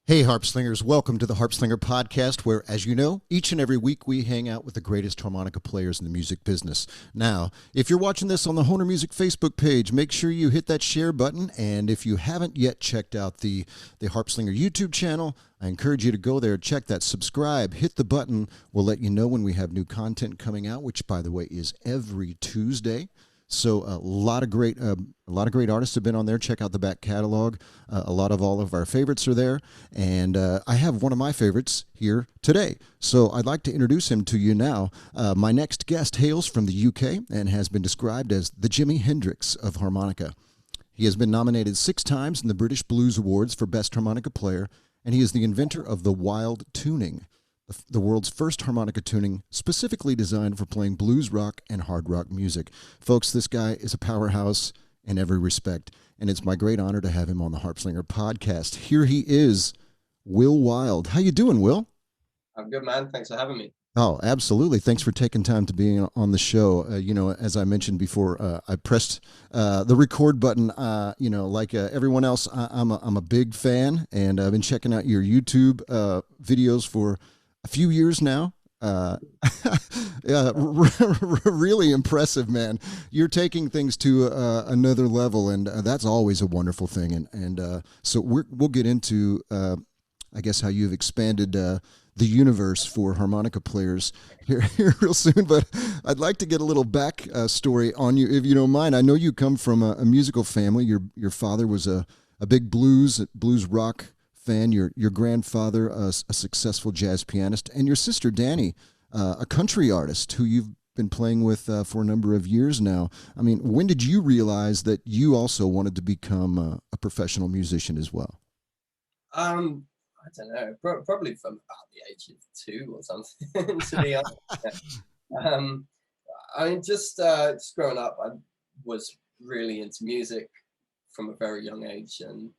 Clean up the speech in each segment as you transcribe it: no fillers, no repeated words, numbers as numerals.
Hey, Harpslingers, welcome to the Harpslinger Podcast, where, as you know, each and every week we hang out with the greatest harmonica players in the music business. Now, if you're watching this on the Honer Music Facebook page, make sure you hit that share button. And if you haven't yet checked out the Harpslinger YouTube channel, I encourage you to go there, check that, subscribe, hit the button. We'll let you know when we have new content coming out, which, by the way, is every Tuesday. So a lot of great artists have been on there. Check out the back catalog. A lot of all of our favorites are there, and I have one of my favorites here today. So I'd like to introduce him to you now. My next guest hails from the UK and has been described as the Jimi Hendrix of harmonica. He has been nominated 6 times in the British Blues Awards for Best Harmonica Player, and he is the inventor of the Wilde Tuning, the world's first harmonica tuning specifically designed for playing blues rock and hard rock music. Folks, this guy is a powerhouse in every respect, and it's my great honor to have him on the Harpslinger Podcast. Here he is, Will Wilde. How you doing, Will? I'm good, man. Thanks for having me. Oh, absolutely. Thanks for taking time to be on the show. As I mentioned before, I pressed the record button. Like everyone else, I'm a big fan, and I've been checking out your YouTube videos for a few years now. Yeah, really impressive, man. You're taking things to another level, and that's always a wonderful thing. So we'll get into, I guess, how you've expanded the universe for harmonica players here real soon. But I'd like to get a little back story on you, if you don't mind. I know you come from a musical family. Your father was a big blues rock fan, your grandfather a successful jazz pianist, and your sister Danny a country artist who you've been playing with for a number of years now. I mean, when did you realize that you also wanted to become a professional musician as well? I don't know, probably from about the age of 2 or something, to be honest. I mean, just growing up, I was really into music from a very young age, and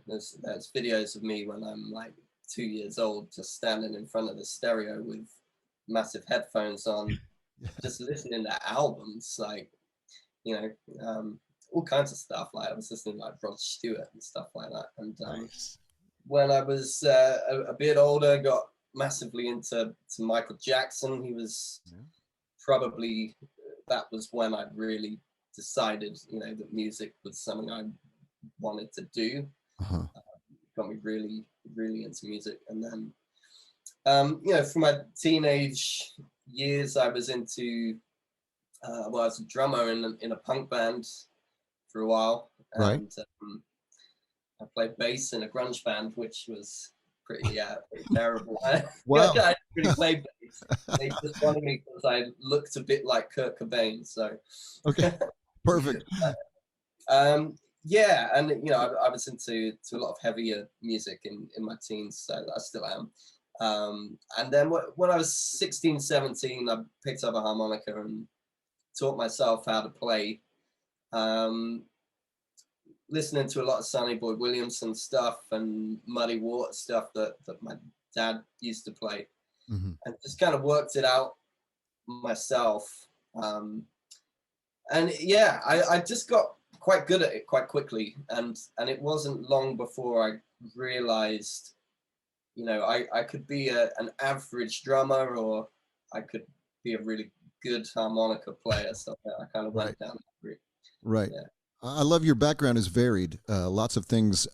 there's videos of me when I'm like 2 years old, just standing in front of the stereo with massive headphones on, just listening to albums, like, all kinds of stuff. Like I was listening to like Rod Stewart and stuff like that. And Nice. when I was a bit older, got massively into Michael Jackson. He was probably, that was when I really decided, that music was something I wanted to do. Uh-huh. Got me really, really into music. And then, from my teenage years, I was into, I was a drummer in a punk band for a while. Right. And I played bass in a grunge band, which was pretty terrible. Wow. I didn't really play bass. They just wanted me because I looked a bit like Kurt Cobain. So, Okay. Perfect. Yeah, and I was into a lot of heavier music in my teens, so I still am. And then when I was 16, 17, I picked up a harmonica and taught myself how to play. Listening to a lot of Sonny Boy Williamson stuff and Muddy Water stuff that my dad used to play, and just kind of worked it out myself. And yeah, I just got quite good at it quite quickly, and it wasn't long before I realized, I could be an average drummer, or I could be a really good harmonica player. So I kind of went down that route. Right. Yeah. I love your background is varied. Lots of things,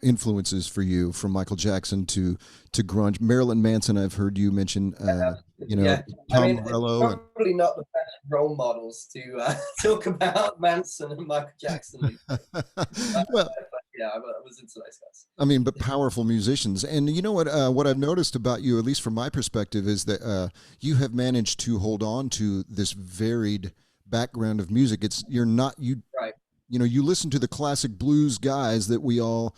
influences for you, from Michael Jackson to grunge. Marilyn Manson, I've heard you mention. Yeah, I Tom mean, it's Morello. probably not the best role models to talk about Manson and Michael Jackson. Well, But yeah, I was into those guys. I mean, but powerful musicians. And you know what? What I've noticed about you, at least from my perspective, is that you have managed to hold on to this varied background of music. You're not you. Right. You listen to the classic blues guys that we all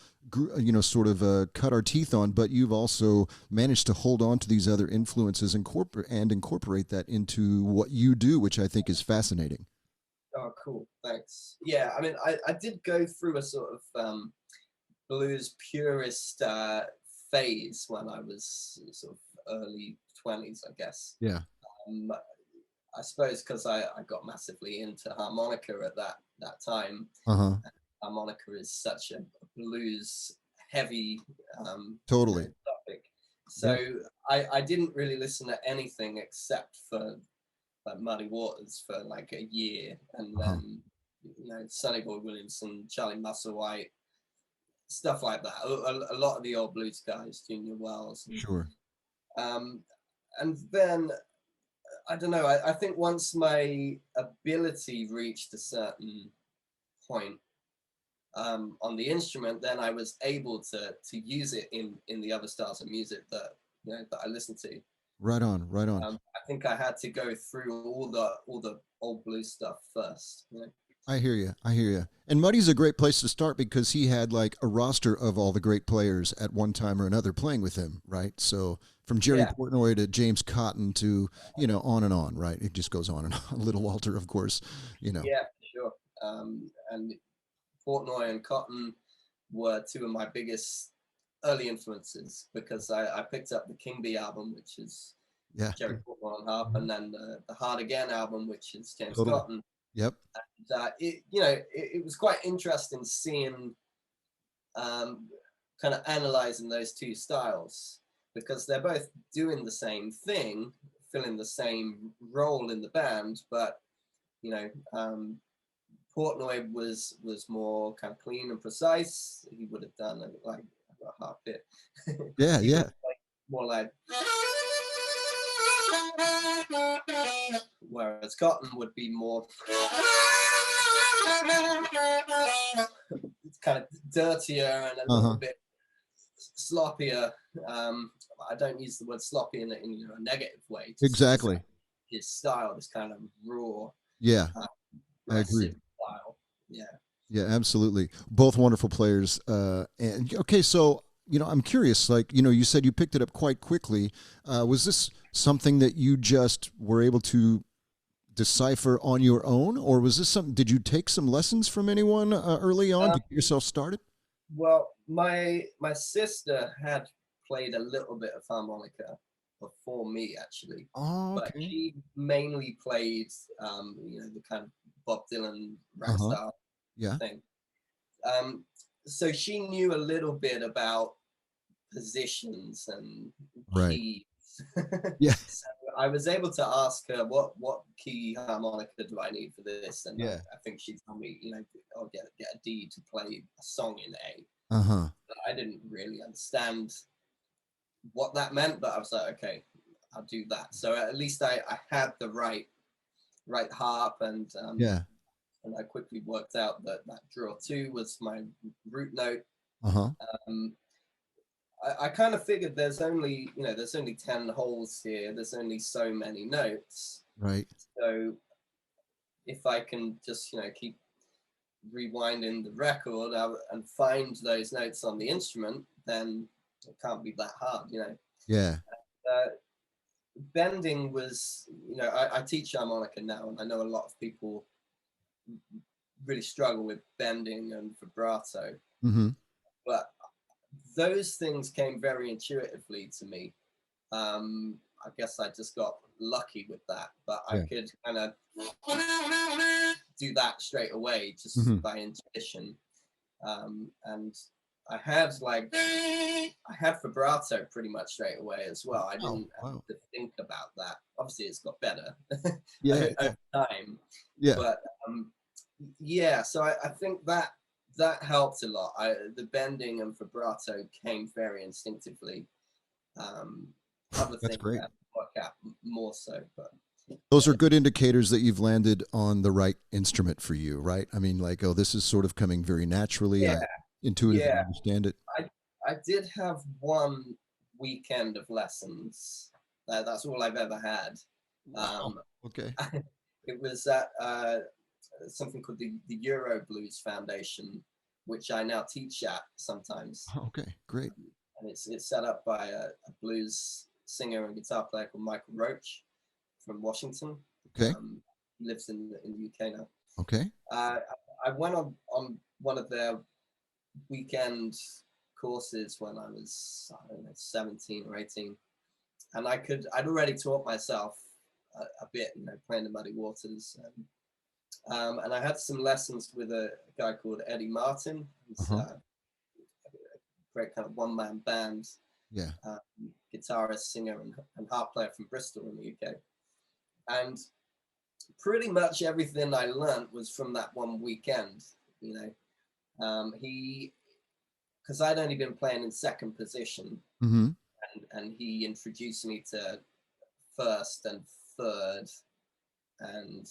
sort of cut our teeth on, but you've also managed to hold on to these other influences and incorporate that into what you do, which I think is fascinating. Oh, cool. Thanks. Yeah, I mean, I did go through a sort of blues purist phase when I was sort of early 20s, I guess. Yeah. I suppose because I got massively into harmonica at that time. Uh-huh. Harmonica is such a blues heavy Totally. topic. So I didn't really listen to anything except for Muddy Waters for like a year, and then Sonny Boy Williamson, Charlie Musselwhite, stuff like that. A lot of the old blues guys, Junior Wells. Sure. And then I don't know. I think once my ability reached a certain point on the instrument, then I was able to use it in the other styles of music that that I listen to. Right on. I think I had to go through all the old blues stuff first. I hear you. And Muddy's a great place to start because he had like a roster of all the great players at one time or another playing with him, right? So from Jerry Portnoy to James Cotton to, on and on, right? It just goes on and on. Little Walter, of course, Yeah, sure. And Portnoy and Cotton were two of my biggest early influences because I picked up the King Bee album, which is Jerry Portnoy on harp, and then the Hard Again album, which is James Cotton. Yep. And it was quite interesting seeing, kind of analyzing those two styles because they're both doing the same thing, filling the same role in the band, but Portnoy was more kind of clean and precise. He would have done like a harp bit. Yeah. More like. Whereas Cotton would be more kind of dirtier and a little bit sloppier. I don't use the word sloppy in a negative way. Exactly. His style is kind of raw. Yeah, I agree. Style. Yeah, absolutely. Both wonderful players. And okay, so I'm curious. Like you said, you picked it up quite quickly. Was this something that you just were able to decipher on your own, or was this something? Did you take some lessons from anyone early on to get yourself started? Well, my sister had played a little bit of harmonica before me, actually. Oh, okay. But she mainly played, the kind of Bob Dylan rap style thing. So she knew a little bit about positions and keys. Yeah. So I was able to ask her what key harmonica do I need for this, and I think she told me, I'll get a D to play a song in A. But I didn't really understand what that meant, but I was like, okay, I'll do that. So at least I had the right harp, and and I quickly worked out that draw 2 was my root note. I kind of figured there's only 10 holes here. There's only so many notes. Right. So if I can just, keep rewinding the record and find those notes on the instrument, then it can't be that hard, Yeah. Bending was, I teach harmonica now, and I know a lot of people really struggle with bending and vibrato. But those things came very intuitively to me. I guess I just got lucky with that, but I could kind of do that straight away just by intuition. And I had vibrato pretty much straight away as well. I didn't have to think about that. Obviously, it's got better over time. Yeah. But so I think that helped a lot. The bending and vibrato came very instinctively. That's great. Work out more so, but those are good indicators that you've landed on the right instrument for you, right? I mean, like, this is sort of coming very naturally. I intuitively understand it. I did have one weekend of lessons. That's all I've ever had. Okay. It was at something called the Euro Blues Foundation, which I now teach at sometimes. Okay, great. And it's set up by a blues singer and guitar player called Michael Roach from Washington. Okay. He lives in the UK now. Okay. I went on one of their weekend courses when I was, 17 or 18. And I'd already taught myself a bit, playing the Muddy Waters. And I had some lessons with a guy called Eddie Martin, who's a great kind of one-man band. Yeah. Guitarist, singer, and harp player from Bristol in the UK. And pretty much everything I learned was from that one weekend, you know. Because I'd only been playing in second position, Mm-hmm. and he introduced me to first and third, and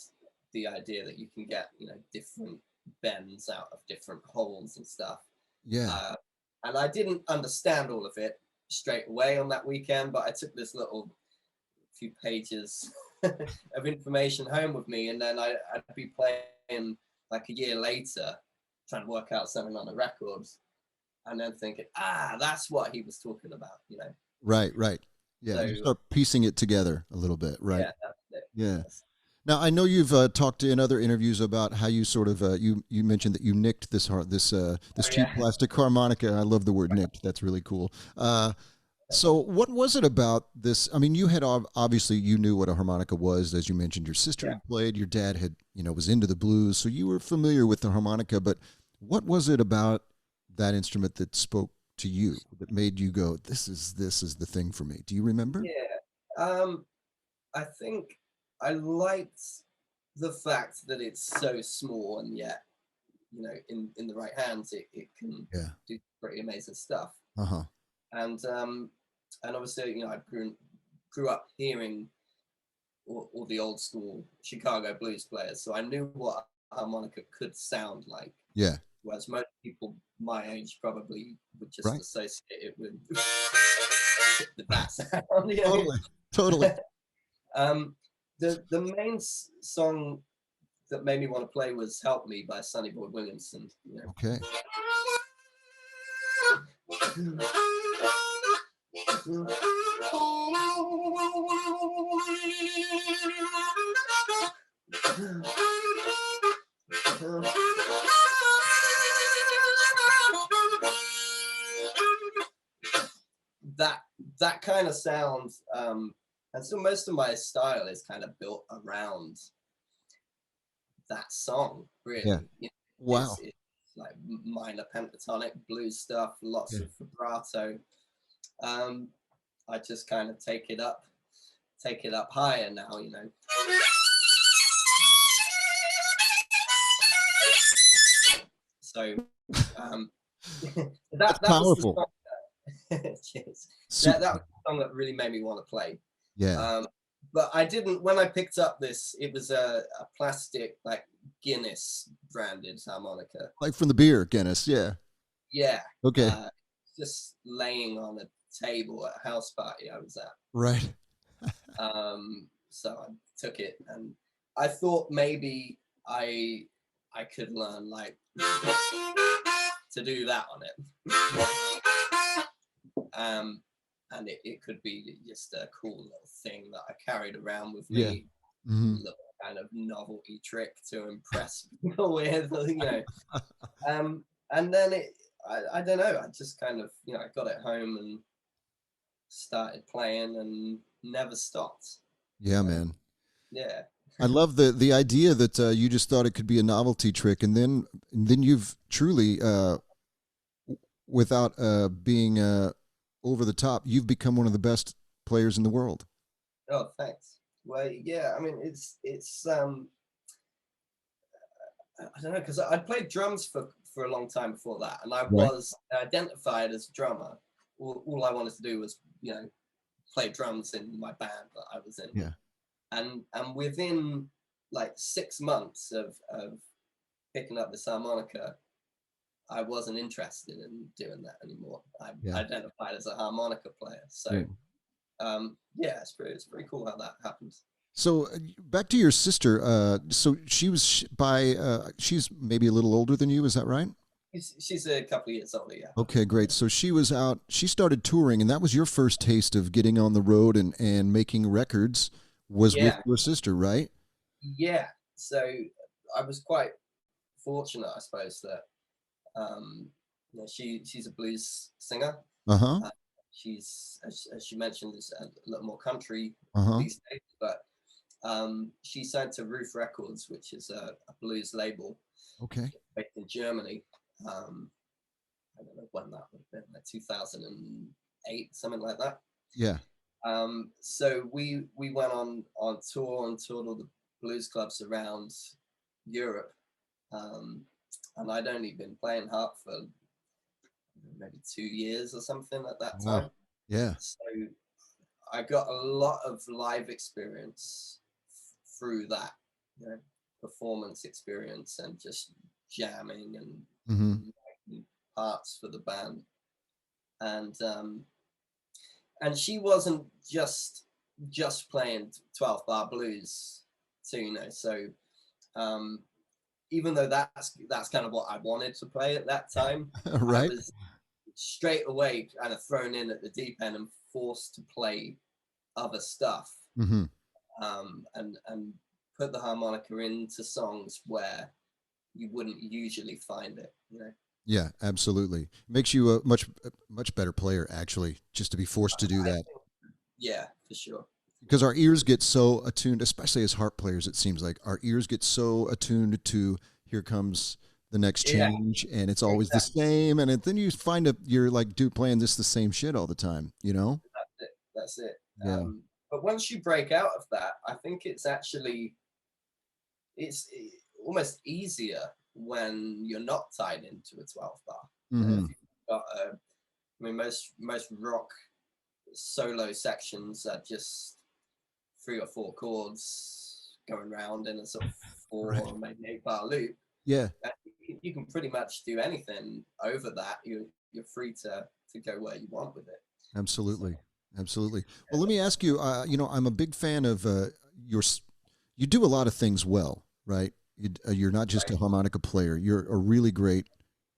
the idea that you can get, you know, different bends out of different holes and stuff. Yeah. And I didn't understand all of it straight away on that weekend, but I took this little few pages of information home with me, and then I'd be playing like a year later, trying to work out something on the records, and then thinking, that's what he was talking about, you know. Right. Yeah, So, you start piecing it together a little bit, right? Yeah, that's it. Yeah. Now, I know you've talked in other interviews about how you sort of you mentioned that you nicked this cheap plastic harmonica. I love the word nicked. That's really cool. So what was it about this? I mean, you had obviously you knew what a harmonica was, as you mentioned. Your sister had played. Your dad had, you know, was into the blues, so you were familiar with the harmonica. But what was it about that instrument that spoke to you, that made you go, this is the thing for me? Do you remember? Yeah. I think I liked the fact that it's so small, and yet, you know, in the right hands, it can do pretty amazing stuff. Uh-huh. And obviously, you know, I grew up hearing all the old school Chicago blues players, so I knew what a harmonica could sound like. Yeah. Whereas most people my age probably would just associate it with that sound. You know? Totally. The main song that made me want to play was "Help Me" by Sonny Boy Williamson. You know? Okay. That kind of sound, and so most of my style is kind of built around that song, really. Yeah. You know, Wow. it's like minor pentatonic blues stuff, lots of vibrato. I just kind of take it up higher now, you know. So that's that powerful. Was Cheers. That was the song that really made me want to play. Yeah. But I didn't, when I picked up this, it was a plastic, like Guinness branded harmonica. Like from the beer, Guinness, yeah. Yeah. Okay. Just laying on a table at a house party I was at. Right. So I took it, and I thought maybe I could learn like to do that on it. And it could be just a cool little thing that I carried around with me. Yeah. Mm-hmm. A little kind of novelty trick to impress people with, you know. And then I don't know, I just kind of, you know, I got it home and started playing and never stopped. Yeah, man. Yeah. I love the idea that you just thought it could be a novelty trick, and then you've truly, without being over the top, you've become one of the best players in the world. Oh, thanks. Well, yeah, I mean, it's I don't know, because I'd played drums for a long time before that, and I was identified as a drummer. All I wanted to do was, you know, play drums in my band that I was in. Yeah. And within like 6 months of picking up this harmonica, I wasn't interested in doing that anymore. I identified as a harmonica player. So it's pretty cool how that happens. So back to your sister. So she was she's maybe a little older than you. Is that right? She's a couple of years older, yeah. Okay, great. So she was out. She started touring, and that was your first taste of getting on the road and making records. Was with your sister, right? Yeah. So I was quite fortunate, I suppose, that you know, she's a blues singer. She's, as she mentioned, is a little more country these days, but she signed to Roof Records, which is a blues label. Okay. Based in Germany. I don't know when that would have been, like 2008, something like that. Yeah. So we went on tour and toured all the blues clubs around Europe. And I'd only been playing harp for maybe 2 years or something at that time. Wow. Yeah. So I got a lot of live experience through that, you know, performance experience and just jamming and writing parts for the band. And she wasn't just playing 12-bar blues too, you know. So even though that's kind of what I wanted to play at that time, Right. I was straight away kind of thrown in at the deep end and forced to play other stuff, and put the harmonica into songs where you wouldn't usually find it, you know. Yeah, absolutely. Makes you a much better player, actually, just to be forced to do that. Yeah, for sure. Because our ears get so attuned, especially as harp players, it seems like our ears get so attuned to here comes the next change, and it's always the same. And then you find you're like, dude, playing the same shit all the time, you know? That's it. Yeah. But once you break out of that, I think it's almost easier when you're not tied into a 12-bar. I mean, most rock solo sections are just 3 or 4 chords going around in a sort of 4 or maybe 8-bar loop. Yeah. You can pretty much do anything over that. You're free to go where you want with it. Absolutely. Absolutely. Well, let me ask you, I'm a big fan of you do a lot of things well, right? You're not just a harmonica player. You're a really great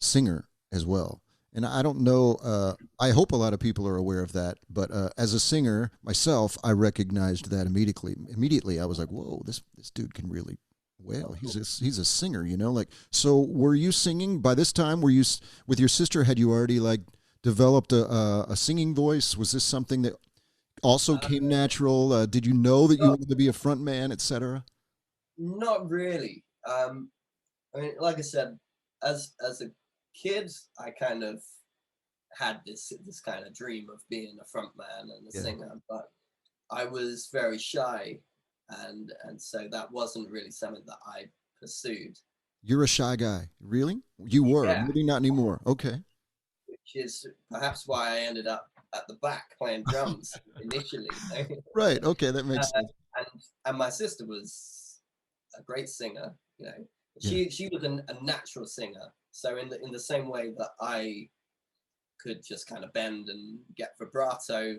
singer as well. And I don't know, I hope a lot of people are aware of that, but as a singer myself, I recognized that immediately. Immediately, I was like, whoa, this dude can really, well, he's a singer, you know? Like, so were you singing by this time? Were you, with your sister, had you already like developed a singing voice? Was this something that also came natural? Did you know that you wanted to be a front man, etc.? Not really. I mean, like I said, as a kid, I kind of had this kind of dream of being a front man and a singer, but I was very shy, and so that wasn't really something that I pursued. You're a shy guy, really? You were, maybe not anymore. Okay. Which is perhaps why I ended up at the back playing drums initially. Right. Okay, that makes sense. And my sister was a great singer, you know. She was a natural singer. So in the same way that I could just kind of bend and get vibrato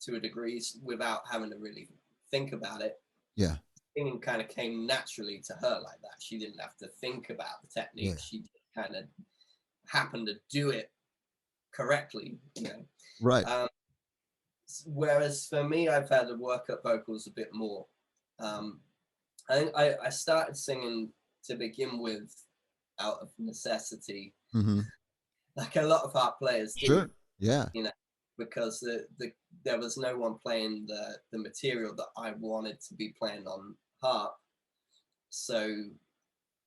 to a degree without having to really think about it. Yeah. Singing kind of came naturally to her like that. She didn't have to think about the technique. Yeah. She just kind of happened to do it correctly, you know. Right. Whereas for me, I've had to work up vocals a bit more. I think I started singing to begin with out of necessity, like a lot of harp players do. Sure. Yeah. You know, because there was no one playing the material that I wanted to be playing on harp, so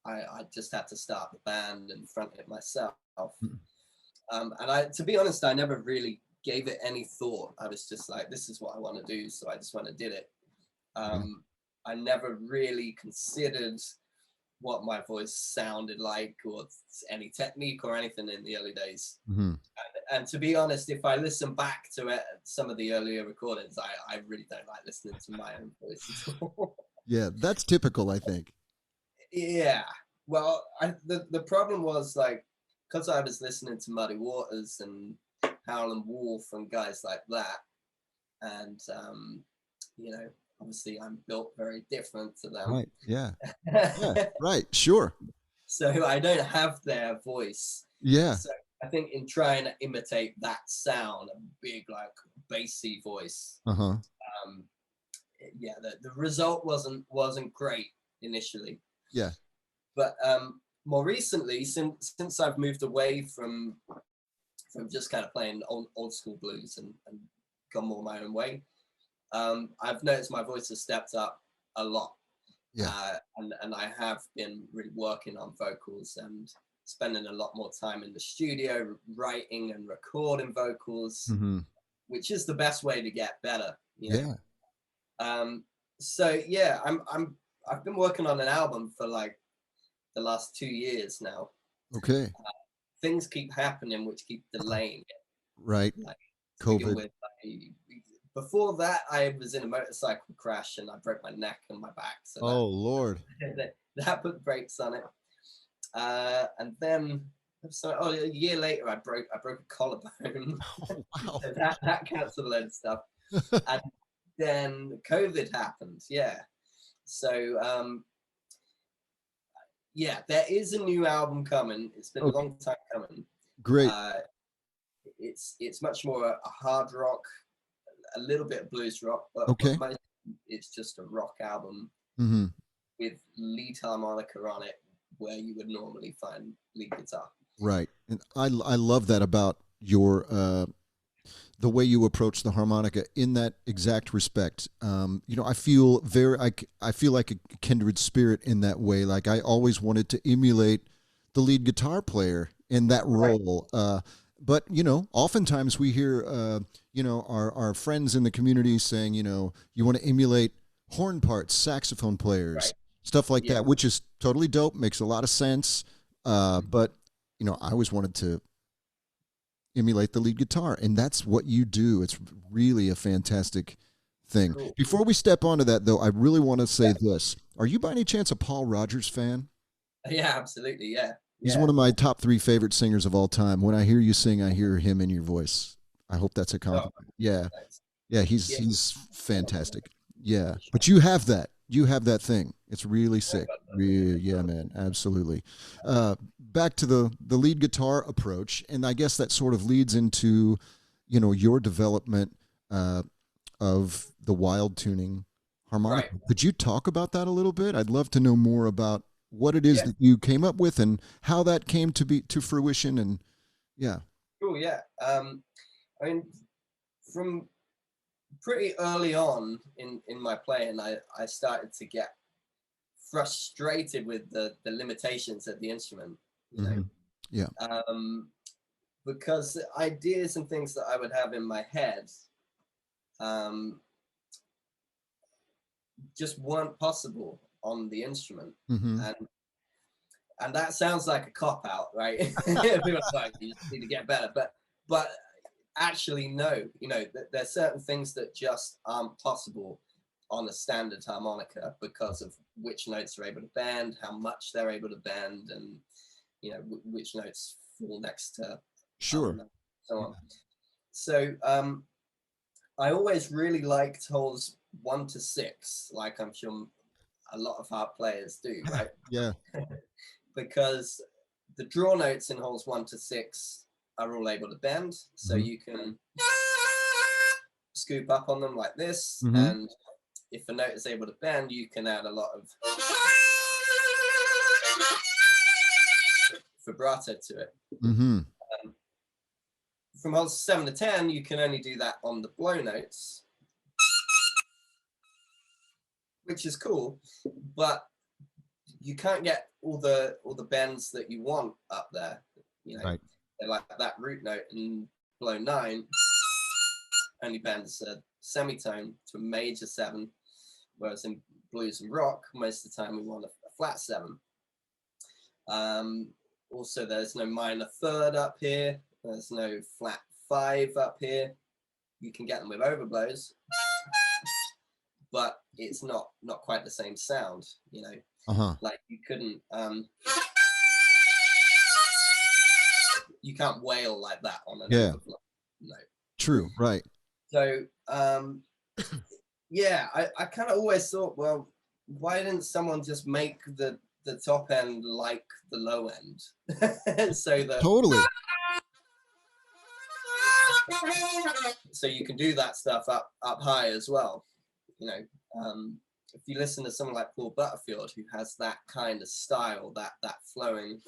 I just had to start the band and front it myself. And to be honest, I never really gave it any thought. I was just like, this is what I want to do, so I just went and did it. I never really considered what my voice sounded like or any technique or anything in the early days. And to be honest, if I listen back to some of the earlier recordings, I really don't like listening to my own voice at all. Yeah, that's typical, I think. Yeah. Well, the problem was, like, because I was listening to Muddy Waters and Howlin' Wolf and guys like that, and you know, obviously I'm built very different to them. Right. Yeah. Yeah. Right. Sure. So I don't have their voice. Yeah. So I think in trying to imitate that sound, a big, like, bassy voice, yeah, the result wasn't great initially. Yeah. But more recently, since I've moved away from just kind of playing old school blues and gone more my own way, I've noticed my voice has stepped up a lot. Yeah. And I have been really working on vocals and spending a lot more time in the studio writing and recording vocals, which is the best way to get better, you know? So yeah, I've been working on an album for like the last 2 years now. Okay. Things keep happening which keep delaying it. Right. Like, COVID. Before that, I was in a motorcycle crash and I broke my neck and my back. So Lord. that put brakes on it. And then a year later, I broke a collarbone. Oh, wow. So that cancelled a load of stuff. And then COVID happened. Yeah. So yeah, there is a new album coming. It's been a long time coming. Great. It's much more a hard rock, a little bit of blues rock, but it's just a rock album with lead harmonica on it, where you would normally find lead guitar. Right, and I love that about your the way you approach the harmonica in that exact respect. You know, I feel I feel like a kindred spirit in that way. Like I always wanted to emulate the lead guitar player in that role. Right. But, you know, oftentimes we hear, you know, our friends in the community saying, you know, you want to emulate horn parts, saxophone players, stuff like that, which is totally dope, makes a lot of sense. But, you know, I always wanted to emulate the lead guitar, and that's what you do. It's really a fantastic thing. Cool. Before we step onto that, though, I really want to say this. Are you by any chance a Paul Rodgers fan? Yeah, absolutely, yeah. He's one of my top 3 favorite singers of all time. When I hear you sing, I hear him in your voice. I hope that's a compliment. Yeah. Yeah, he's fantastic. Yeah. But you have that. You have that thing. It's really sick. Yeah, man. Absolutely. Back to the lead guitar approach. And I guess that sort of leads into, you know, your development of the Wilde Tuning harmonica. Right. Could you talk about that a little bit? I'd love to know more about what it is that you came up with and how that came to fruition. And Cool. Yeah. I mean, from pretty early on in my playing, I started to get frustrated with the limitations of the instrument, you know? Yeah. Because ideas and things that I would have in my head just weren't possible on the instrument. And that sounds like a cop-out, right? People's like, you need to get better, but actually no, you know, there's certain things that just aren't possible on a standard harmonica because of which notes are able to bend, how much they're able to bend, and you know which notes fall next to so on. So I always really liked holes 1 to 6, like I'm sure a lot of harp players do, right? Yeah. Because the draw notes in holes 1 to 6 are all able to bend, so you can scoop up on them like this, and if a note is able to bend, you can add a lot of vibrato to it. From holes 7 to 10, you can only do that on the blow notes, which is cool, but you can't get all the bends that you want up there, you know. Right. Like that root note in blow 9 only bends a semitone to a major 7, whereas in blues and rock, most of the time we want a flat 7. Also, there's no minor 3rd up here. There's no flat 5 up here. You can get them with overblows, but it's not quite the same sound, you know. Like you couldn't you can't wail like that on an overblow note. True, right. So I kind of always thought, well, why didn't someone just make the top end like the low end? So that totally. So you can do that stuff up high as well, you know. If you listen to someone like Paul Butterfield, who has that kind of style, that flowing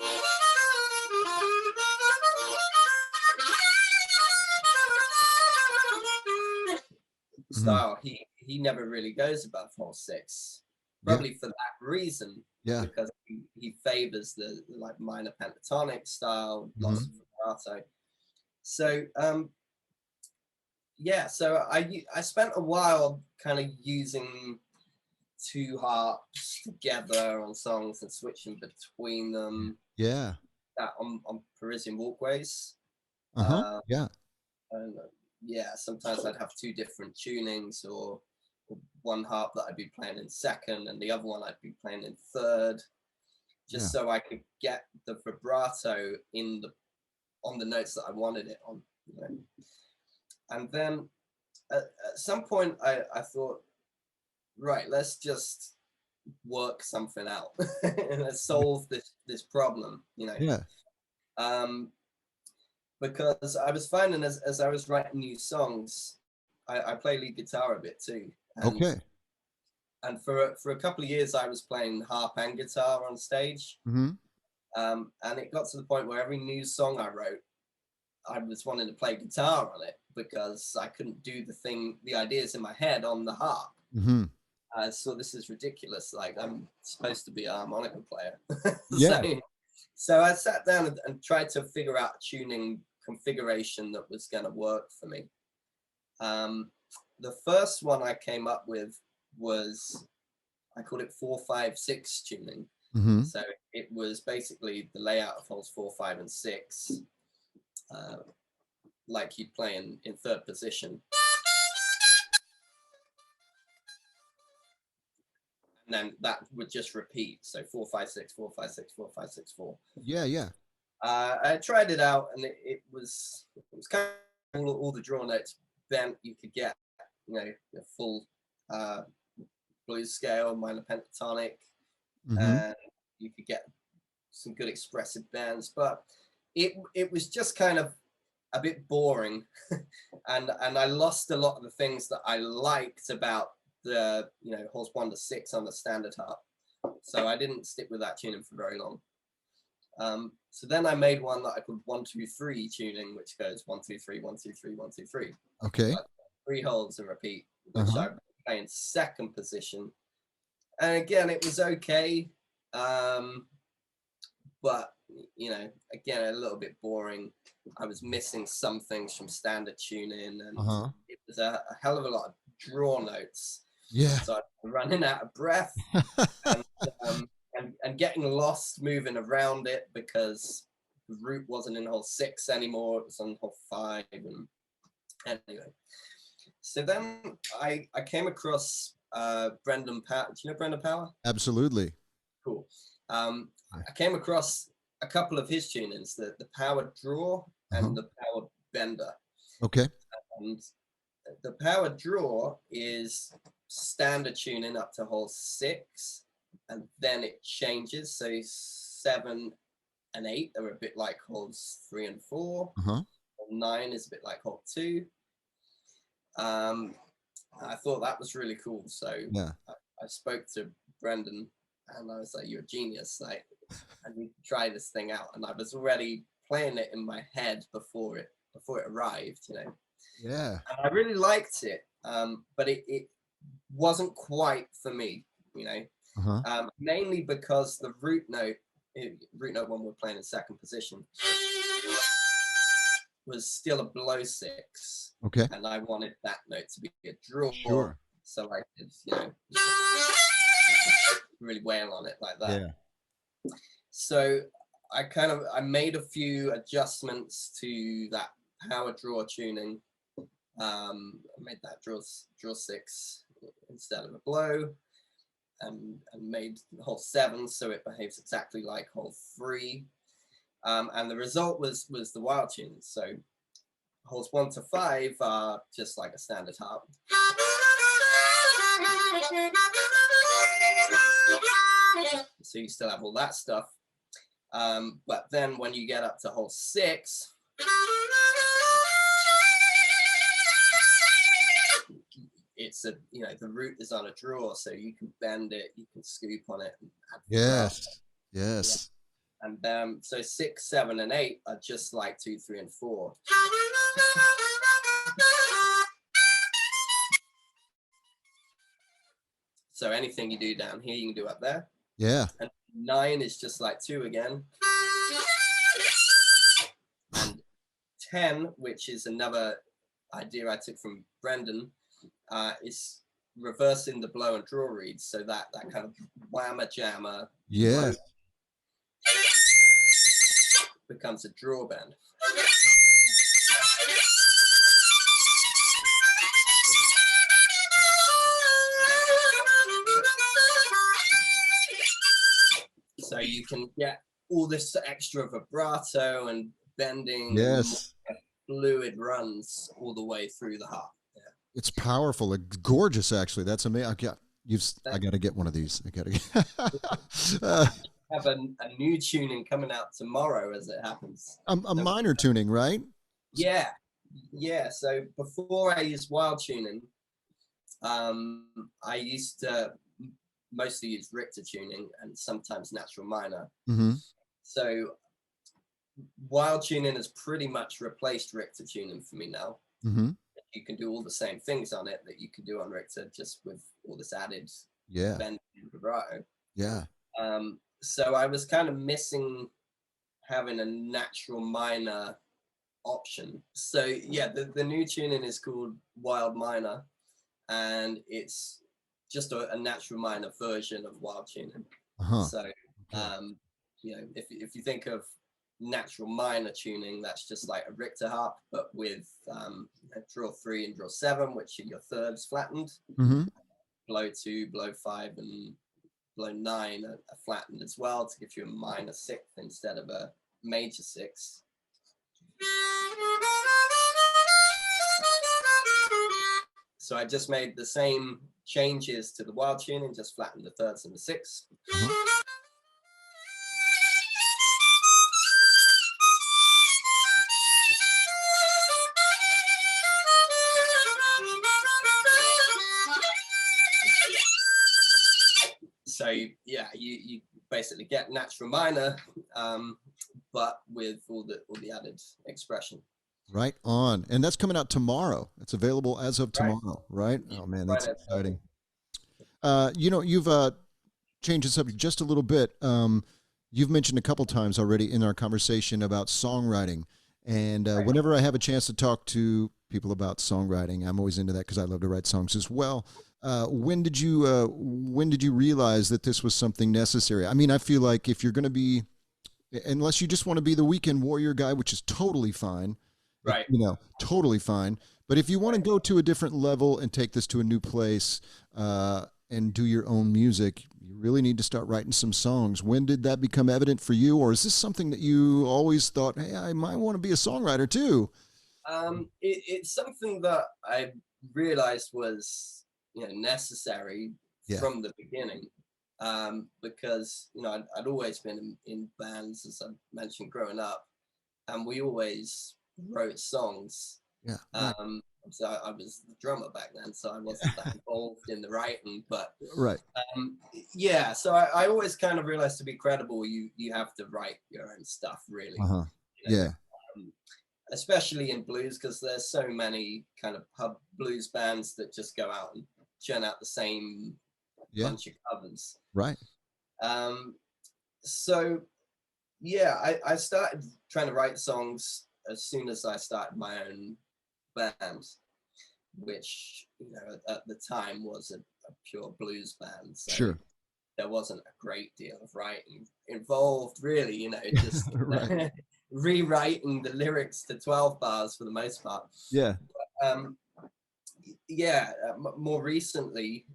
style, he never really goes above hole 6. probably for that reason, Yeah. because he favors the like minor pentatonic style, lots of vibrato. So yeah, so I spent a while kind of using two harps together on songs and switching between them. Yeah. That on Parisian Walkways. Yeah. And yeah, sometimes I'd have two different tunings, or one harp that I'd be playing in second and the other one I'd be playing in third, just so I could get the vibrato on the notes that I wanted it on, you know. And then at some point I thought, right, let's just work something out and let's solve this problem, you know. Yeah. Because I was finding as I was writing new songs, I play lead guitar a bit too. And, and for a couple of years I was playing harp and guitar on stage. And it got to the point where every new song I wrote, I was wanting to play guitar on it because I couldn't do the ideas in my head on the harp. So this is ridiculous. Like, I'm supposed to be a harmonica player. So I sat down and tried to figure out a tuning configuration that was going to work for me. The first one I came up with was, I called it 4-5-6 tuning. So it was basically the layout of holes 4, 5, and 6, like you'd play in third position. And then that would just repeat. So 4, 5, 6, 4, 5, 6, 4, 5, 6, 4. Yeah. I tried it out, and it was kind of all the draw notes bent. You could get, you know, a full blues scale, minor pentatonic, and you could get some good expressive bends. But it was just kind of a bit boring, and I lost a lot of the things that I liked about the, you know, holes 1 to 6 on the standard harp. So I didn't stick with that tuning for very long. So then I made one that I called 1-2-3 tuning, which goes 1, 2, 3, 1, 2, 3, 1, 2, 3. Okay. Like 3 holds and repeat, which I play in second position. And again, it was okay, but you know, again, a little bit boring. I was missing some things from standard tuning, and it was a hell of a lot of draw notes. Yeah. So I'm running out of breath and getting lost moving around it because the root wasn't in hole 6 anymore. It was on hole 5. And anyway, so then I came across Brendan Power. Do you know Brendan Power? Absolutely. Cool. I came across a couple of his tunings, the power draw and the power bender. Okay. And the power draw is standard tuning up to hole 6, and then it changes. So 7 and 8 are a bit like holes 3 and 4. Hole 9 is a bit like hole 2. I thought that was really cool. So I spoke to Brendan, and I was like, "You're a genius! Like, I need to try this thing out." And I was already playing it in my head before it arrived, you know. Yeah. And I really liked it, but it wasn't quite for me, you know. Mainly because the root note when we're playing in second position, was still a below 6. Okay. And I wanted that note to be a draw. Sure. So I could, you know, really wail on it like that. Yeah. So I made a few adjustments to that power draw tuning. I made that draw 6 instead of a blow, and made hole 7 so it behaves exactly like hole 3. And the result was the Wilde tuning. So holes 1 to 5 are just like a standard harp. So you still have all that stuff. But then when you get up to hole 6, it's a, you know, the root is on a draw, so you can bend it, you can scoop on it. And add yes. Yeah. And so 6, 7, and 8 are just like 2, 3, and 4. So anything you do down here, you can do up there. Yeah. And 9 is just like 2 again. And 10, which is another idea I took from Brendan, is reversing the blow and draw reeds. So that kind of whammer jammer. Yeah. Becomes a draw bend. So you can get all this extra vibrato and bending. Yes. And fluid runs all the way through the harp. Yeah. It's powerful. It's gorgeous, actually. That's amazing. I got to get one of these. I got to have a new tuning coming out tomorrow, as it happens. A minor tuning, right? Yeah. So before I used Wilde Tuning, I used to mostly use Richter tuning and sometimes natural minor. Mm-hmm. So Wilde Tuning has pretty much replaced Richter tuning for me now. Mm-hmm. You can do all the same things on it that you can do on Richter, just with all this added bend and vibrato. Yeah. So I was kind of missing having a natural minor option. So yeah, the new tuning is called Wilde Minor, and it's just a natural minor version of Wilde Tuning. Uh-huh. So if you think of natural minor tuning, that's just like a Richter harp, but with draw 3 and draw 7, which are your thirds flattened. Mm-hmm. Blow 2, blow 5, and blow 9 are flattened as well to give you a minor 6th instead of a major 6. So I just made the same changes to the Wilde tuning, just flattened the thirds and the 6th. Mm-hmm. So yeah, you basically get natural minor, but with all the added expression. Right on. And that's coming out tomorrow. It's available as of tomorrow, right? Oh man, that's exciting. You've changed the subject just a little bit. You've mentioned a couple times already in our conversation about songwriting. And whenever I have a chance to talk to people about songwriting, I'm always into that because I love to write songs as well. When did you realize that this was something necessary? I mean, I feel like if you're going to be, unless you just want to be the weekend warrior guy, which is totally fine, right? Totally fine. But if you want to go to a different level and take this to a new place and do your own music, you really need to start writing some songs. When did that become evident for you, or is this something that you always thought, hey, I might want to be a songwriter too? It's something that I realized was necessary from the beginning, because I'd always been in bands, as I mentioned, growing up, and we always wrote songs. So I was the drummer back then, so I wasn't that involved in the writing, but so I always kind of realized to be credible, you have to write your own stuff, really. Especially in blues, because there's so many kind of pub blues bands that just go out and churn out the same bunch of covers. Right. So yeah, I started trying to write songs as soon as I started my own band, which at the time was a pure blues band. So sure. There wasn't a great deal of writing involved, really. Just right. rewriting the lyrics to 12 bars for the most part. Yeah. More recently,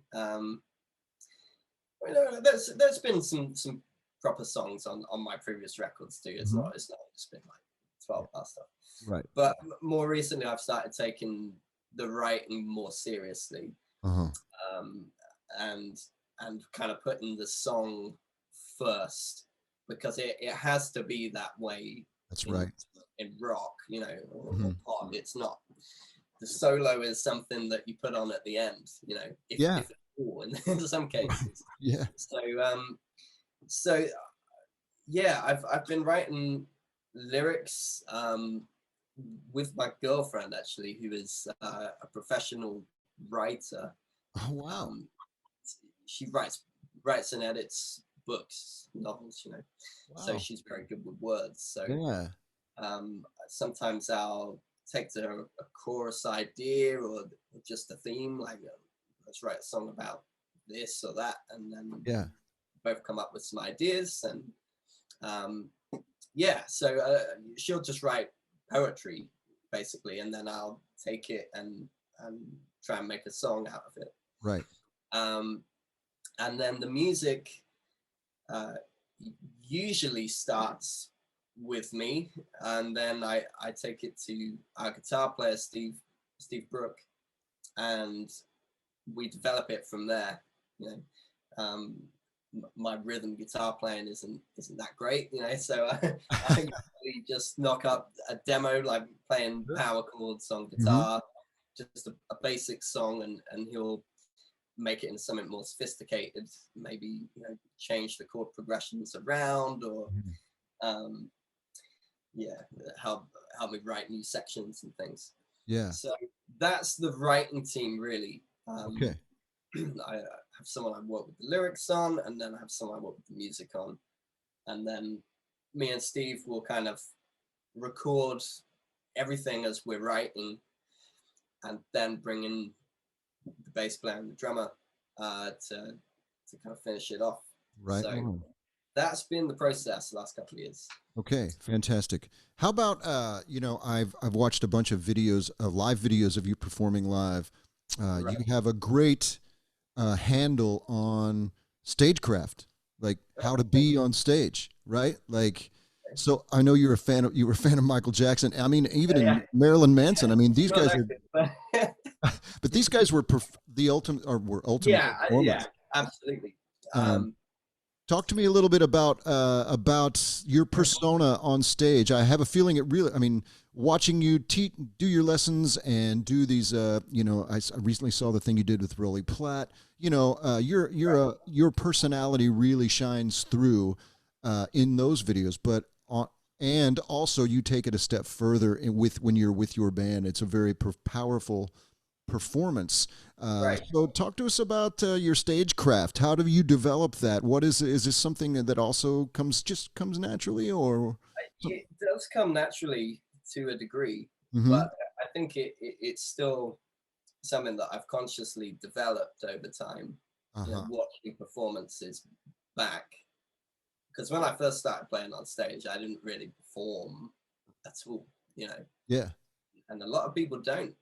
there's been some proper songs on my previous records too. It's not just been like 12 bar stuff. Right. But more recently, I've started taking the writing more seriously, and kind of putting the song first, because it has to be that way. That's right. In rock, or pop, it's not. The solo is something that you put on at the end, if it's cool in some cases. Yeah. So I've been writing lyrics with my girlfriend, actually, who is a professional writer. Oh wow. she writes and edits books, novels, you know. Wow. So she's very good with words. So yeah. Sometimes I'll take to her a chorus idea or just a theme, like let's write a song about this or that, and then both come up with some ideas. And so she'll just write poetry basically, and then I'll take it and try and make a song out of it. Right. And then the music usually starts with me, and then I take it to our guitar player Steve Brook, and we develop it from there. You know, my rhythm guitar playing isn't that great, you know, so I usually just knock up a demo, like playing power chords on guitar, just a basic song, and he'll make it into something more sophisticated, maybe, you know, change the chord progressions around, or help me write new sections and things. Yeah. So that's the writing team, really. Okay. I have someone I work with the lyrics on, and then I have someone I work with the music on, and then me and Steve will kind of record everything as we're writing, and then bring in the bass player and the drummer to kind of finish it off. Right. So that's been the process the last couple of years. Okay, fantastic. How about you know, I've watched a bunch of videos, live videos of you performing live. Right. You have a great handle on Stagecraft, like how to be on stage, right? Like, so I know you were a fan of Michael Jackson. I mean, even in Marilyn Manson. I mean, these guys are, but these guys were the ultimate, or were ultimate. Yeah, absolutely. Talk to me a little bit about your persona on stage. I have a feeling it really, I mean, watching you do your lessons and do these, you know, I recently saw the thing you did with Rolly Platt. You know, your personality really shines through in those videos, but and also you take it a step further when you're with your band. It's a very powerful performance. So talk to us about your stagecraft. How do you develop that? What is this something that also comes naturally, or? It does come naturally to a degree, but I think it's still something that I've consciously developed over time. You know, watching performances back, because when I first started playing on stage, I didn't really perform at all, you know. Yeah. And a lot of people don't.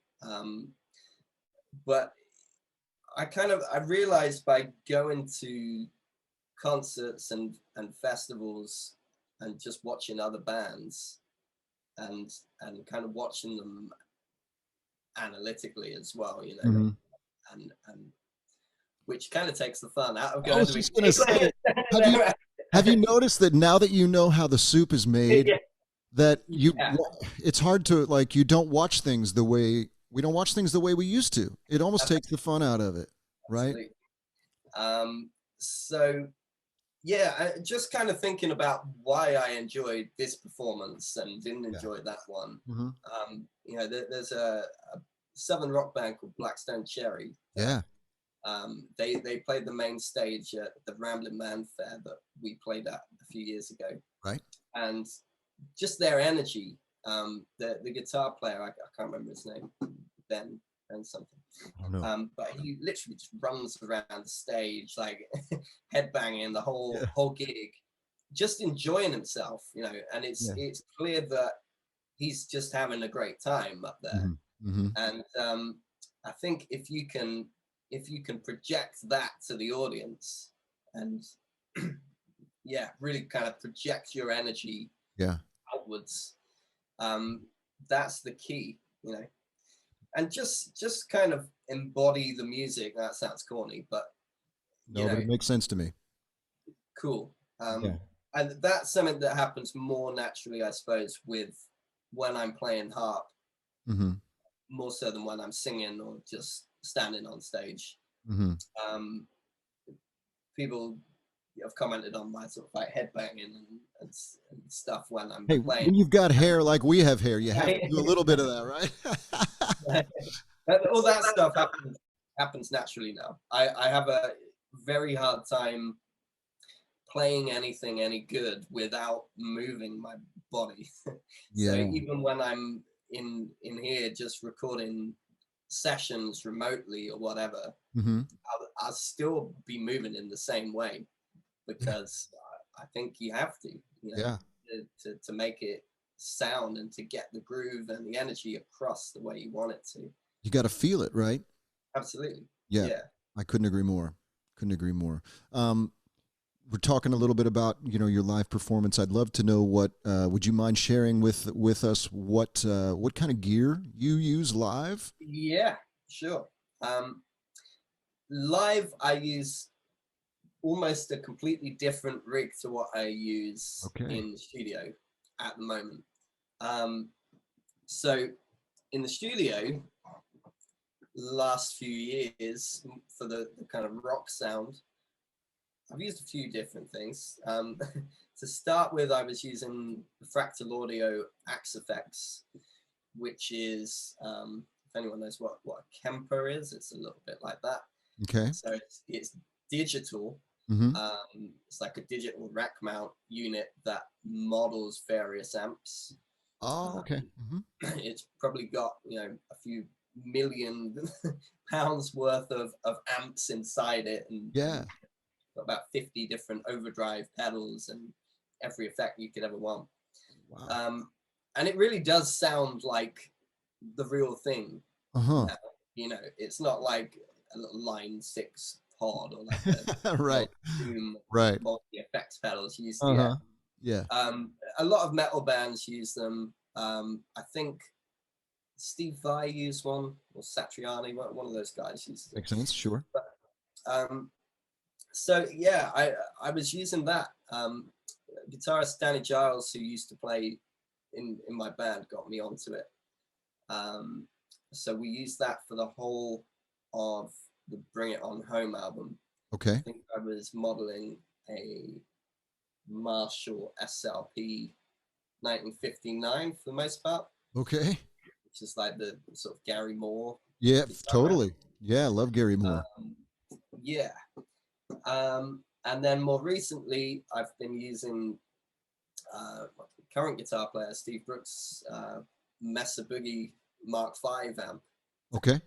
But I realized by going to concerts and festivals and just watching other bands and kind of watching them analytically as well, you know, and which kind of takes the fun out of going. I was just going to say, have you noticed that now that you know how the soup is made, that it's hard to, like, you don't watch things the way we don't watch things the way we used to. It almost takes the fun out of it, right? So, yeah, just kind of thinking about why I enjoyed this performance and didn't enjoy that one. You know, there's a southern rock band called Blackstone Cherry. Yeah. They played the main stage at the Ramblin' Man Fair that we played at a few years ago. Right. And just their energy. The guitar player, I can't remember his name, Ben something. Oh, no. But he literally just runs around the stage, like headbanging the whole gig, just enjoying himself, you know. And it's clear that he's just having a great time up there. And I think if you can project that to the audience and really kind of project your energy outwards. That's the key, you know, and just kind of embody the music. That sounds corny, but but it makes sense to me. Cool. And that's something that happens more naturally, I suppose, with when I'm playing harp, more so than when I'm singing or just standing on stage. People have commented on my sort of like headbanging and stuff when I'm playing. When you've got hair like we have hair, you have to do a little bit of that, right? All that stuff happens naturally now. I have a very hard time playing anything any good without moving my body. So Yeah. even when I'm in here just recording sessions remotely or whatever, Mm-hmm. I'll still be moving in the same way, because I think you have to, Yeah. to make it sound and to get the groove and the energy across the way you want it to. You got to feel it, right? Absolutely. Yeah. Yeah. I couldn't agree more. Couldn't agree more. We're talking a little bit about, your live performance. I'd love to know what, would you mind sharing with us what kind of gear you use live? Yeah, sure. Live, I use almost a completely different rig to what I use Okay. in the studio at the moment. So in the studio, last few years, for the kind of rock sound, I've used a few different things. To start with, I was using the Fractal Audio Axe Effects, which is, if anyone knows what a Kemper is, it's a little bit like that. Okay. So it's digital. Mm-hmm. It's like a digital rack mount unit that models various amps. Oh, okay. Mm-hmm. It's probably got, a few million pounds worth of amps inside it, and Yeah. got about 50 different overdrive pedals and every effect you could ever want. Wow. And it really does sound like the real thing. Uh-huh. It's not like a little Line 6 pod or like a Right. Doom Right. multi-effects pedals you used to Uh-huh. get. Yeah. A lot of metal bands use them. I think Steve Vai used one, or Satriani, one of those guys used them. Makes sense. Sure. But, so yeah, I was using that. Guitarist Danny Giles, who used to play in my band, got me onto it. So we used that for the whole of the Bring It On Home album. Okay. I think I was modeling a Marshall SLP 1959 for the most part, Okay. which is like the sort of Gary Moore. Yeah, guitar totally. amp. Yeah, I love Gary Moore. Yeah. And then more recently, I've been using my current guitar player, Steve Brooks' Mesa Boogie Mark V amp, Okay.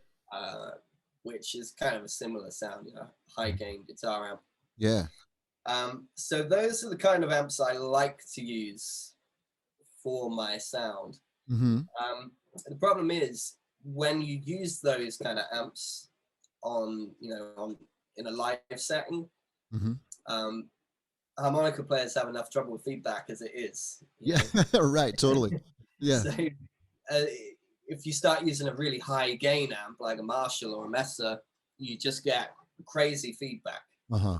which is kind of a similar sound, high gain guitar amp. Yeah. So those are the kind of amps I like to use for my sound. Mm-hmm. The problem is when you use those kind of amps in a live setting, Mm-hmm. Harmonica players have enough trouble with feedback as it is. Yeah. Right. Totally. Yeah. So if you start using a really high gain amp like a Marshall or a Mesa, you just get crazy feedback. Uh-huh.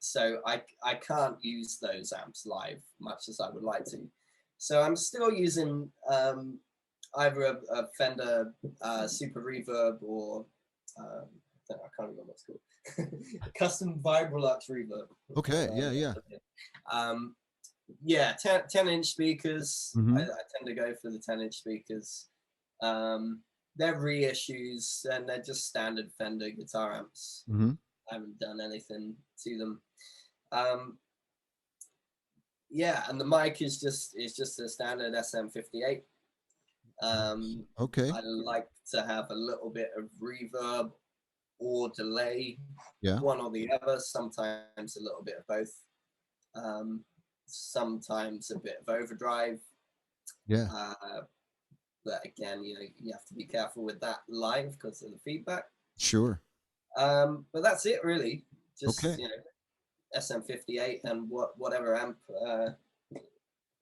So I can't use those amps live much as I would like to. So I'm still using either a Fender Super Reverb or I can't remember what it's called. Custom Vibrolux Reverb. Okay. Yeah. Yeah, 10-inch speakers. Mm-hmm. I tend to go for the 10-inch speakers. They're reissues and they're just standard Fender guitar amps. Mm-hmm. I haven't done anything to them. Yeah, and the mic is just a standard SM58. Okay. I like to have a little bit of reverb or delay, Yeah. one or the other, sometimes a little bit of both, sometimes a bit of overdrive. Yeah. But again, you have to be careful with that live because of the feedback. Sure. But that's it really. Just Okay. SM58 and whatever amp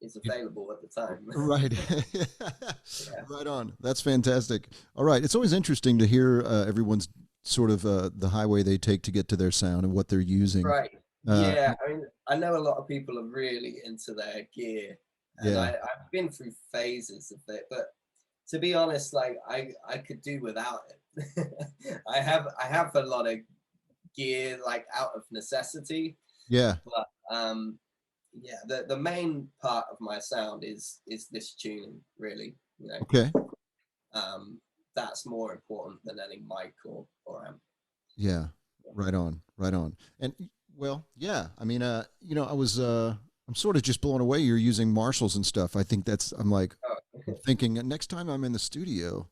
is available at the time. Right. Yeah. Right on. That's fantastic. All right. It's always interesting to hear everyone's sort of the highway they take to get to their sound and what they're using. Right. Yeah. I mean, I know a lot of people are really into their gear, and Yeah. I've been through phases of it, but to be honest, like I could do without it. I have a lot of gear like out of necessity. Yeah. But yeah, the main part of my sound is this tuning, really. Okay. That's more important than any mic or amp. Yeah. Right on, right on. And well, yeah, I mean, I'm sort of just blown away. You're using Marshalls and stuff. I'm like, Oh, I'm thinking next time I'm in the studio,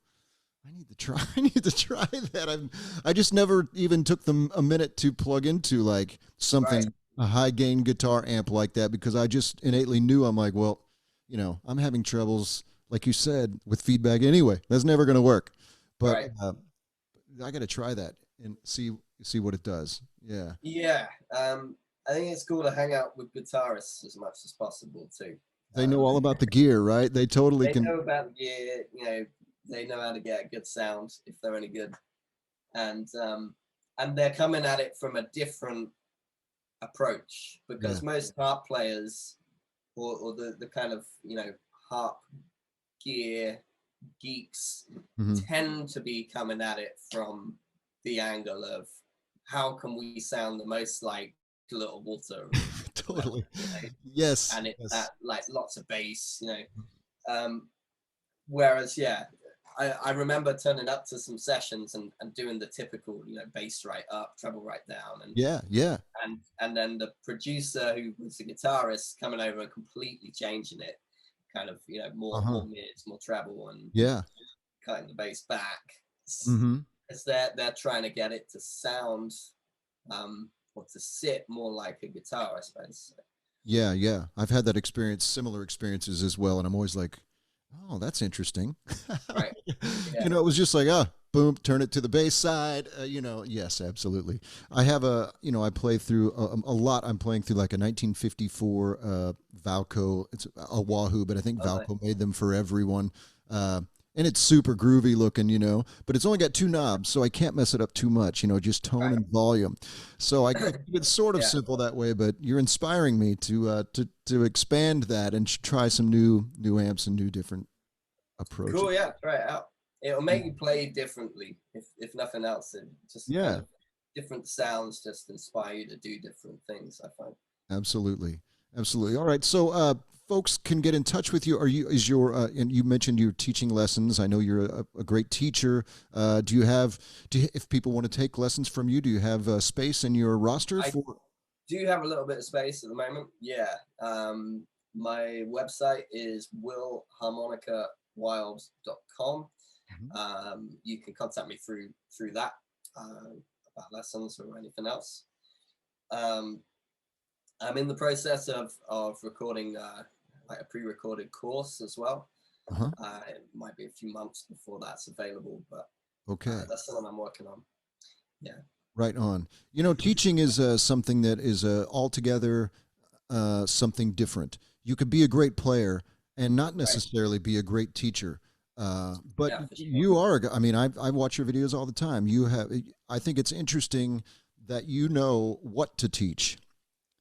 I need to try. I need to try that. I just never even took them a minute to plug into like right, something a high gain guitar amp like that because I just innately knew I'm like, well, I'm having troubles, like you said, with feedback anyway. That's never going to work. But right. I got to try that and see what it does. Yeah, Yeah. I think it's cool to hang out with guitarists as much as possible too. they know all about the gear, right? They totally They can. know about gear, they know how to get a good sound if they're any good, and they're coming at it from a different approach Yeah. because most harp players or the kind of harp gear geeks Hmm. tend to be coming at it from the angle of how can we sound the most like Little Walter or whatever, Totally. Yes. and it's Yes. that like lots of bass, um, whereas yeah, I remember turning up to some sessions and doing the typical bass right up, treble right down, Yeah. Yeah. and then the producer who was the guitarist coming over and completely changing it, kind of Uh more huh. mids, more treble, and Yeah. cutting the bass back. Hmm. Because they're trying to get it to sound or to sit more like a guitar, I suppose. Yeah, yeah. I've had that experience, similar experiences as well, and I'm always like, "Oh, that's interesting." Right. Yeah. It was just like, boom, turn it to the bass side. Yes, absolutely. I play through a lot. I'm playing through like a 1954 Valco. It's a Wahoo, but I think Okay. Valco made them for everyone. Uh, and it's super groovy looking, but it's only got two knobs, so I can't mess it up too much, just tone Right. and volume. So I keep it sort of Yeah. simple that way, but you're inspiring me to expand that and try some new amps and new different approaches. Cool. Yeah. Try it out. It'll make you play differently, if nothing else. It just kind Yeah, of different sounds just inspire you to do different things, I find. absolutely. Absolutely. All right. So, folks can get in touch with you. And you mentioned your teaching lessons. I know you're a great teacher. If people want to take lessons from you, do you have space in your roster I for? do have a little bit of space at the moment. Yeah. My website is willharmonicawilde.com. Mhm. You can contact me through that about lessons or anything else. Um, I'm in the process of recording like a pre-recorded course as well. Uh-huh. It might be a few months before that's available, but Okay. that's something I'm working on. Yeah. Right on. Teaching is something that is altogether something different. You could be a great player and not Right. necessarily be a great teacher. But Yeah, for sure. you are. I mean, I watch your videos all the time. I think it's interesting that you know what to teach.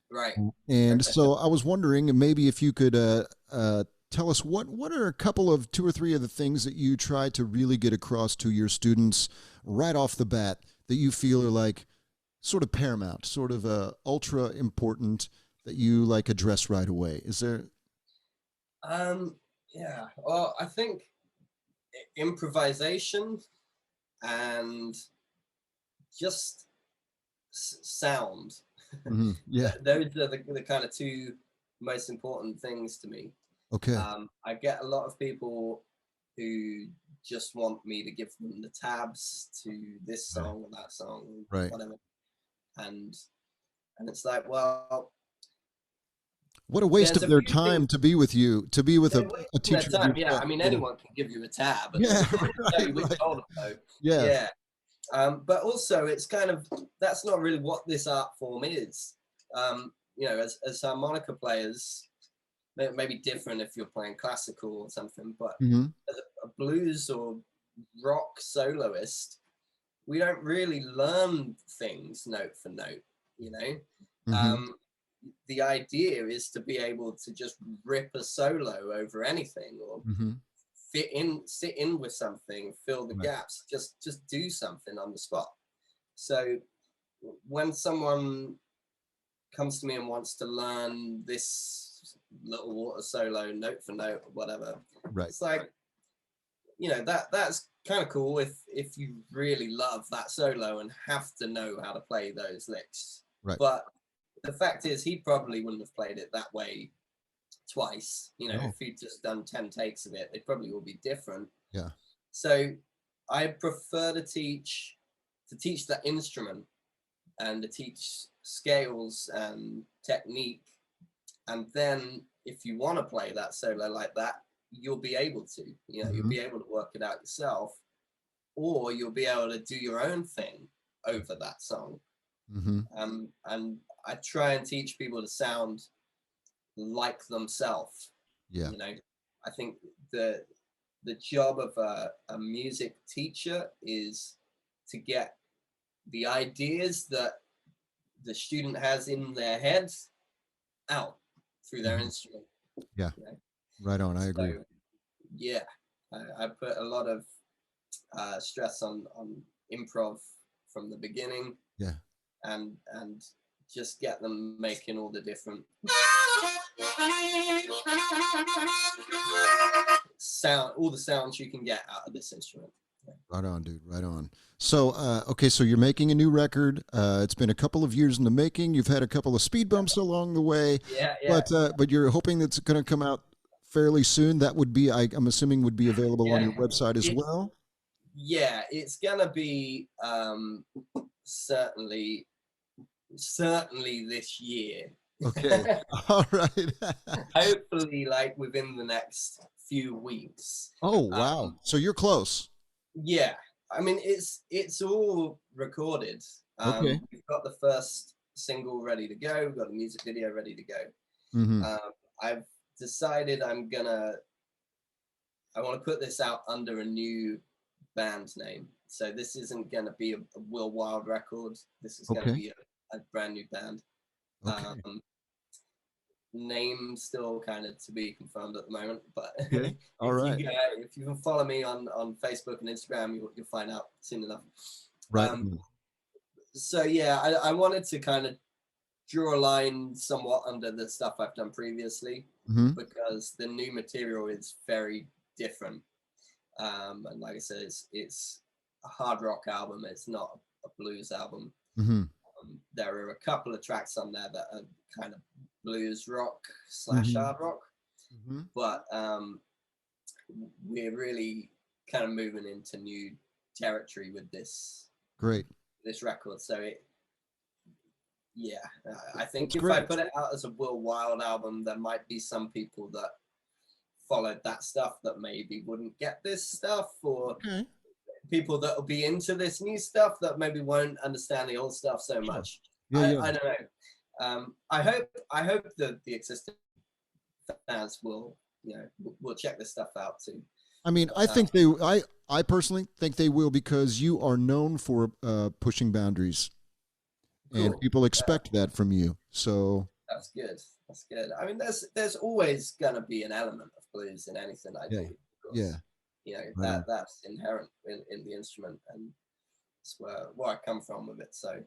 Right. And so I was wondering maybe if you could tell us what are a couple of two or three of the things that you try to really get across to your students right off the bat that you feel are like sort of paramount, sort of ultra important that you like address right away? Is there? Um, yeah. Well, I think improvisation and just sound. Yeah. Those are the kind of two most important things to me. Okay. I get a lot of people who just want me to give them the tabs to this Right. song or that song, Right. whatever, and it's like, well, What a waste there's of a their few things. time to be with you, to be with They're a wasting their teacher time. who's Yeah, got I mean, sort of. anyone can give you a tab, but Yeah. doesn't tell Right. you which Right. told them. Yeah. Yeah, but also it's kind of that's not really what this art form is. As harmonica players, maybe different if you're playing classical or something, but Hmm. as a blues or rock soloist, we don't really learn things note for note. You know, Hmm. um, the idea is to be able to just rip a solo over anything or Hmm. sit in with something, fill the Right. gaps, just do something on the spot. So when someone comes to me and wants to learn this little water solo note for note or whatever, Right. it's like that's kind of cool if you really love that solo and have to know how to play those licks. Right. But the fact is, he probably wouldn't have played it that way twice. You know, if he'd just done 10 takes of it, they probably will be different. Yeah. So I prefer to teach the instrument and to teach scales and technique. And then if you want to play that solo like that, you'll be able to, you know, you'll be able to work it out yourself, or you'll be able to do your own thing over that song. And I try and teach people to sound like themselves. Yeah. You know, I think the job of a music teacher is to get the ideas that the student has in their heads out through their instrument. Yeah. You know? Right on. I agree. So, yeah, I put a lot of stress on improv from the beginning. Yeah. And just get them making all the different all the sounds you can get out of this instrument. Yeah. Right on, dude. Right on. So, okay, so you're making a new record. It's been a couple of years in the making. You've had a couple of speed bumps along the way. Yeah. But you're hoping that's going to come out fairly soon. That would be, I'm assuming, would be available on your website as well. Yeah, it's gonna be certainly this year. Okay. All right. Hopefully, like within the next few weeks. Oh wow! So you're close. Yeah, I mean it's all recorded. Okay. We've got the first single ready to go. We've got a music video ready to go. I've decided I want to put this out under a new band name. So this isn't going to be a Will Wilde record. This is going to be a brand new band. Okay. Name still kind of to be confirmed at the moment, but all right. If you can follow me on Facebook and Instagram, you'll find out soon enough. Right. So yeah, I wanted to kind of draw a line somewhat under the stuff I've done previously, because the new material is very different. And like I said, it's a hard rock album. It's not a blues album. There are a couple of tracks on there that are kind of blues rock / hard rock, but we're really kind of moving into new territory with this record. So I think if I put it out as a Will Wilde album, there might be some people that followed that stuff that maybe wouldn't get this stuff, or people that will be into this new stuff that maybe won't understand the old stuff so much. I don't know. I hope that the existing fans will check this stuff out too. I mean, I think I personally think they will, because you are known for pushing boundaries, and people expect that from you. So that's good. That's good. I mean, there's always gonna be an element of blues in anything I do. Yeah. You know, that's inherent in the instrument, and it's where I come from with it. So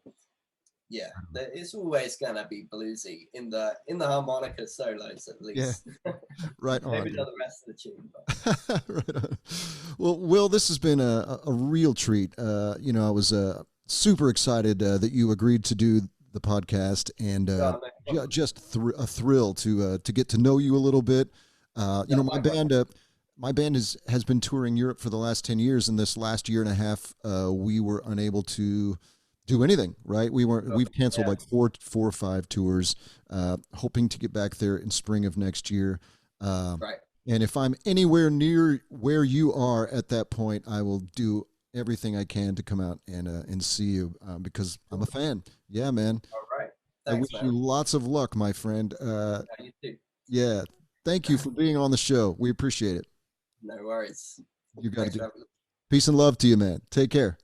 yeah, it's always gonna be bluesy in the harmonica solos, at least. Yeah. Right on. Maybe not the rest of the tune. But. Right on. Well, Will, this has been a real treat. I was super excited that you agreed to do the podcast, and just a thrill to get to know you a little bit. My band has been touring Europe for the last 10 years, and this last year and a half, we were unable to do anything, right? We've canceled like four or five tours, hoping to get back there in spring of next year. Right. And if I'm anywhere near where you are at that point, I will do everything I can to come out and see you, because I'm a fan. Yeah, man. All right. Thanks, I wish you lots of luck, my friend. You too. Yeah. Thank you for being on the show. We appreciate it. No worries. You got it. Peace and love to you, man. Take care.